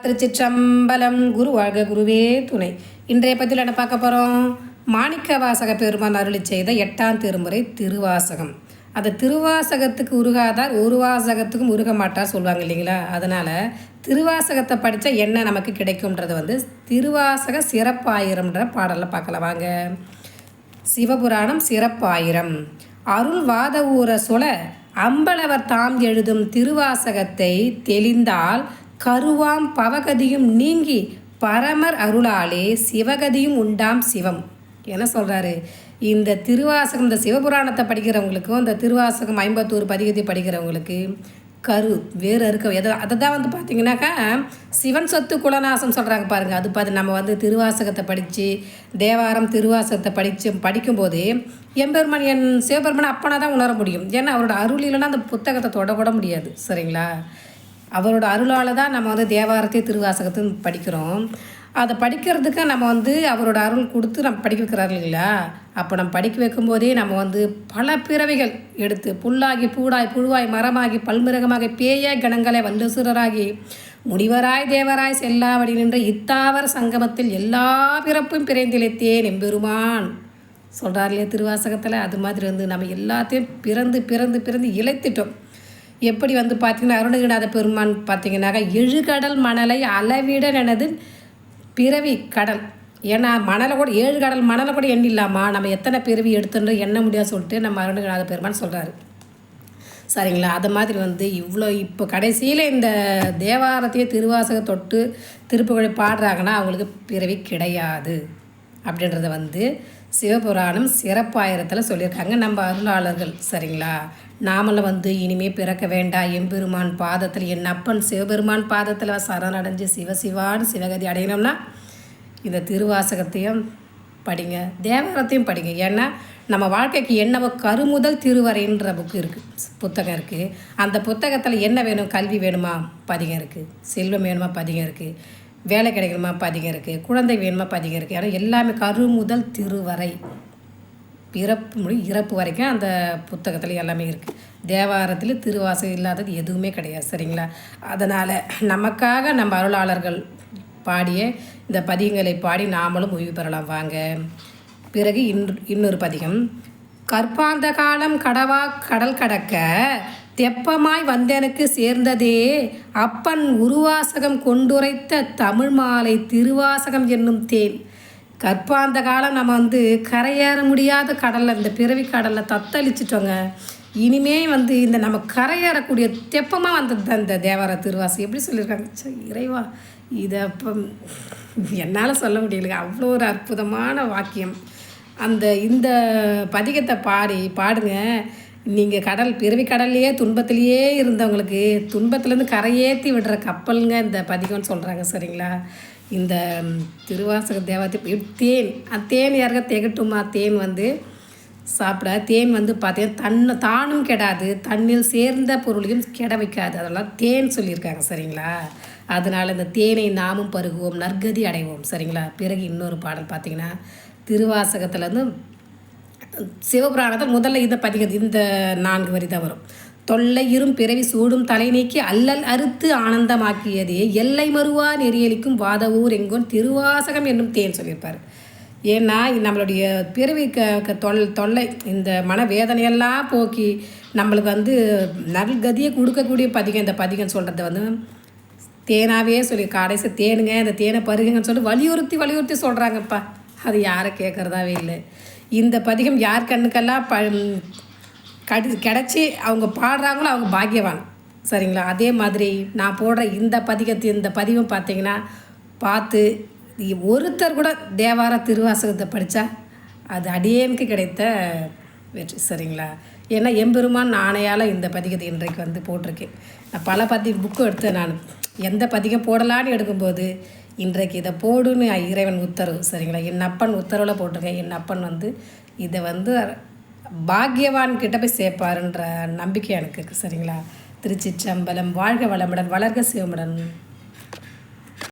திருச்சிற்றம்பலம். குரு வாழ்க, குருவே துணை. இன்றைய பதில் என்ன பார்க்க போகிறோம்? மாணிக்க வாசக பெருமான் அருளி செய்த 8ஆம் திருமுறை திருவாசகம். அந்த திருவாசகத்துக்கு உருகாதார் ஒரு வாசகத்துக்கும் உருக மாட்டார் சொல்லுவாங்க இல்லைங்களா? அதனால் திருவாசகத்தை படித்தா என்ன நமக்கு கிடைக்கும்ன்றது திருவாசக சிறப்பாயிரம்ன்ற பாடலில் பார்க்கலாம் வாங்க. சிவபுராணம் சிறப்பாயிரம். அருள் வாத ஊர சொல அம்பலவர் தாம் எழுதும் திருவாசகத்தை தெளிந்தால் கருவாம் பவகதியும் நீங்கி பரமர் அருளாலே சிவகதியும் உண்டாம் சிவம். என்ன சொல்கிறாரு? இந்த திருவாசகம், இந்த சிவபுராணத்தை படிக்கிறவங்களுக்கும் இந்த திருவாசகம் 51 பதிகத்தை படிக்கிறவங்களுக்கு வேறு இருக்க அதை தான் பார்த்திங்கனாக்கா சிவன் சொத்து குலநாசம் சொல்கிறாங்க பாருங்கள். அது நம்ம திருவாசகத்தை படித்து தேவாரம் திருவாசகத்தை படிக்கும்போது எம்பெருமான் சிவபெருமான் அப்பனா தான் உணர முடியும். ஏன்னா அவரோட அருள் இல்லைன்னா அந்த புத்தகத்தை தொடக்கூட முடியாது. சரிங்களா? அவரோட அருளால் தான் நம்ம தேவாரத்தை திருவாசகத்தையும் படிக்கிறோம். அதை படிக்கிறதுக்கு நம்ம அவரோட அருள் கொடுத்து நம்ம படிக்க வைக்கிறாரு இல்லைங்களா? அப்போ நம்ம படிக்க வைக்கும்போதே நம்ம பல பிறவிகள் எடுத்து புல்லாகி பூடாய் புழுவாய் மரமாகி பல்மிருகமாக பேயாய் கணங்களை வல்லசுரராகி முனிவராய் தேவராய் செல்லாவடி நின்ற இத்தாவர சங்கமத்தில் எல்லா பிறப்பும் பிறந்திழைத்தேன் எம்பெருமான் சொல்கிறார் இல்லையா திருவாசகத்தில்? அது மாதிரி நம்ம எல்லாத்தையும் பிறந்து பிறந்து பிறந்து இழைத்துட்டோம். எப்படி பார்த்திங்கன்னா அருணகிரிநாத பெருமான் பார்த்திங்கனாக்கா எழுகடல் மணலை அளவிட எனது பிறவி கடல். ஏன்னா மணலை கூட 7 கடல் மணலை கூட எண்ணில்லாமா நம்ம எத்தனை பிறவி எடுத்துன்ற எண்ண முடியாது சொல்லிட்டு நம்ம அருணகிரிநாத பெருமான் சொல்கிறாரு. சரிங்களா? அது மாதிரி இவ்வளோ இப்போ கடைசியில் இந்த தேவாரத்தையே திருவாசக தொட்டு திருப்புகழை பாடுறாங்கன்னா அவங்களுக்கு பிறவி கிடையாது அப்படின்றத சிவபுராணம் சிறப்பாயிரத்தில் சொல்லியிருக்காங்க நம்ம அருளாளர்கள். சரிங்களா? நாமளும் இனிமேல் பிறக்க வேண்டாம், எம்பெருமான் பாதத்தில் என் அப்பன் சிவபெருமான் பாதத்தில் சரணடைஞ்சு சிவசிவான்னு சிவகதி அடையணும்னா இந்த திருவாசகத்தையும் படிங்க, தேவாரத்தையும் படிங்க. ஏன்னா நம்ம வாழ்க்கைக்கு என்னவோ கருமுதல் திருவரைன்ற புத்தகம் இருக்குது. அந்த புத்தகத்தில் என்ன வேணும்? கல்வி வேணுமா? பதிகம் இருக்குது. செல்வம் வேணுமா? பதிகம் இருக்குது. வேலை கிடைக்கணுமா? பதிகம் இருக்குது. குழந்தை வேணுமா? பதிகம் இருக்குது. ஆனால் எல்லாமே கருமுதல் திருவரை பிறப்பு மொழி இறப்பு வரைக்கும் அந்த புத்தகத்தில் எல்லாமே இருக்குது. தேவாரத்தில் திருவாசகம் இல்லாதது எதுவுமே கிடையாது. சரிங்களா? அதனால் நமக்காக நம்ம அருளாளர்கள் பாடிய இந்த பதிகங்களை பாடி நாமளும் ஓய்வு பெறலாம் வாங்க. பிறகு இன்னொரு பதிகம். கற்பாந்த காலம் கடவா கடல் கடக்க தெப்பமாய் வந்தனுக்கு சேர்ந்ததே அப்பன் உருவாசகம் கொண்டுரைத்த தமிழ் மாலை திருவாசகம் என்னும் தேன். கற்பாந்த காலம் நம்ம கரையேற முடியாத கடலில் இந்த பிறவி கடலில் தத்தளிச்சிட்டோங்க. இனிமே இந்த நம்ம கரையேறக்கூடிய தெப்பமாக அந்த தேவார திருவாசகம் எப்படி சொல்லியிருக்காங்க? இறைவா, இதை அப்போ என்னால் சொல்ல முடியலைங்க. அவ்வளோ ஒரு அற்புதமான வாக்கியம். இந்த பதிகத்தை பாடுங்க. நீங்கள் பிறவி கடல்லையே துன்பத்திலேயே இருந்தவங்களுக்கு துன்பத்துலேருந்து கரையேற்றி விடுற கப்பலுங்க இந்த பதிகம்னு சொல்கிறாங்க. சரிங்களா? இந்த திருவாசக தேவாரத்தை தேன் யாருக்க திகட்டுமா? தேன் சாப்பிட தேன் பார்த்தீங்கன்னா தானும் கெடாது, தண்ணில் சேர்ந்த பொருளையும் கெட வைக்காது. அதெல்லாம் தேன் சொல்லியிருக்காங்க. சரிங்களா? அதனால் இந்த தேனை நாமும் பருகுவோம், நற்கதி அடைவோம். சரிங்களா? பிறகு இன்னொரு பாடல் பார்த்திங்கன்னா திருவாசகத்தில் சிவபுராணத்தில் முதல்ல இந்த பதிகம் இந்த 4 வரி தான் வரும். தொல்லை இரும் பிறவி சூடும் தலை நீக்கி அல்லல் அறுத்து ஆனந்தமாக்கியதே எல்லை மறுவா நெறியளிக்கும் வாதவூர் எங்கோன் திருவாசகம் என்னும் தேன் சொல்லியிருப்பார். ஏன்னா நம்மளுடைய பிறவி தொல்லை இந்த மனவேதனையெல்லாம் போக்கி நம்மளுக்கு நல்கதியை கொடுக்கக்கூடிய பதிகம் இந்த பதிகம் சொல்கிறது தேனாவே சொல்லி கடைசி தேனுங்க, இந்த தேனை பருகுங்கன்னு சொல்லி வலியுறுத்தி சொல்கிறாங்கப்பா. அது யாரை கேட்குறதாவே இல்லை. இந்த பதிகம் யார் கண்ணுக்கெல்லாம் கிடச்சி அவங்க பாடுறாங்களோ அவங்க பாக்கியவான். சரிங்களா? அதே மாதிரி நான் போடுற இந்த பதிவும் பார்த்திங்கன்னா பார்த்து ஒருத்தர் கூட தேவார திருவாசகத்தை படித்தா அது அடியேனுக்கு கிடைத்த வெற்றி. சரிங்களா? ஏன்னா எம்பெருமான் ஆணையால் இந்த பதிகத்தை இன்றைக்கு போட்டிருக்கேன். நான் பல புக்கு எடுத்தேன். நான் எந்த பதிகம் போடலான்னு எடுக்கும்போது இன்றைக்கு இதை போடுன்னு இறைவன் உத்தரவு. சரிங்களா? என் அப்பன் உத்தரவில் போட்டிருக்கேன். என் அப்பன் இதை பாக்யவான் கிட்ட போய் சேர்ப்பாருன்ற நம்பிக்கை எனக்கு இருக்குது. சரிங்களா? திருச்சிற்றம்பலம். வாழ்க வளமுடன், வளர்க சிவமுடன்.